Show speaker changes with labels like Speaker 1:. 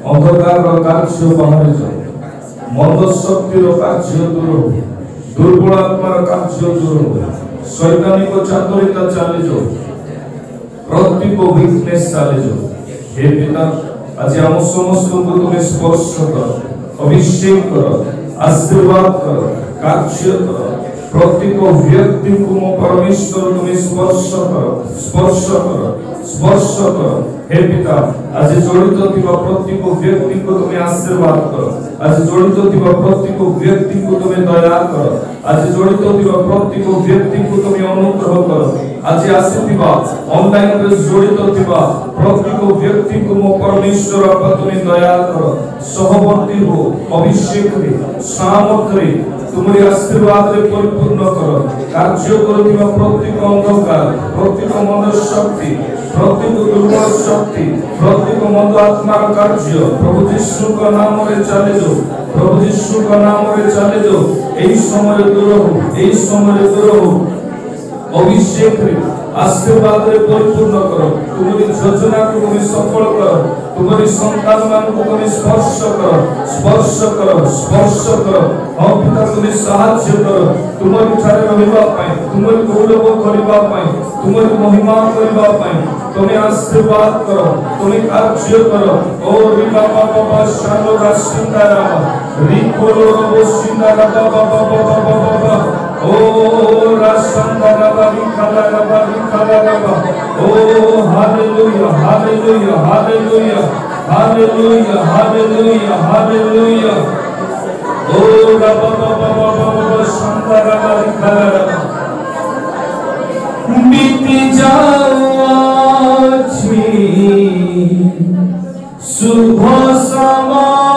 Speaker 1: अंधकार कार्य बाहर जाओ मंद शक्ति कार्य दूर हो दुर्बल आत्मार कार्य दूर हो शैतानिक चातुरिता चली जाओ प्रत्येक वीकनेस चली जाओ हे पिता आज आम समस्त को तुम स्पर्श कर अभिषेक कर आशीर्वाद कर कार्य कर प्रत्येक व्यक्ति को मो परमेश्वर तुम स्पर्श कर हे पिता आज जड़ित थिबा प्रत्येक व्यक्ति को तुम आशीर्वाद कर आज जड़ित थिबा प्रत्येक व्यक्ति को तुम दया कर आज जड़ित थिबा प्रत्येक व्यक्ति को तुम अनुग्रह कर आज आसीथिबा ऑनलाइन रे जड़ित थिबा प्रत्येक व्यक्ति को मो परमेश्वर आपा तुम दया कर सहवर्ती हो अभिषेक रे सामर्थ रे तुम्हारी आशीर्वाद रे परिपूर्ण कर कार्य करथिबा प्रत्येक अंधकार प्रत्येक मन शक्ति प्रत्येक दुर्बल शक्ति प्रत्येक मंद आत्मा कार्य प्रभु यीशु का नाम रे चले जाओ प्रभु यीशु का नाम रे चले जाओ एई समय दूर हो एई समय दूर हो अभिषेक रे आशीर्वाद रे परिपूर्ण करो तुम्हारी योजना को तुम सफल करो तुम्हारी संतान मान को तुम स्पर्श करो हां पिता तुम सहाय्य करो तुम्हारी ठारे रहबा पाए तुम्हारी गौरव करबा पाए तुम्हारी महिमा करबा पाए तुम्हें आशीर्वाद करो तुम्हें कार्य करो ओ रि बाबा बाबा शानो राशिंदारा रि कोलो रो सिंदारा बाबा बाबा बाबा ओ राशंदारा बाबी खाला ओ hallelujah hallelujah hallelujah hallelujah hallelujah hallelujah ओ बाबा बाबा बाबा शांदारा बाबी खाला बीती जाओ शुभ समय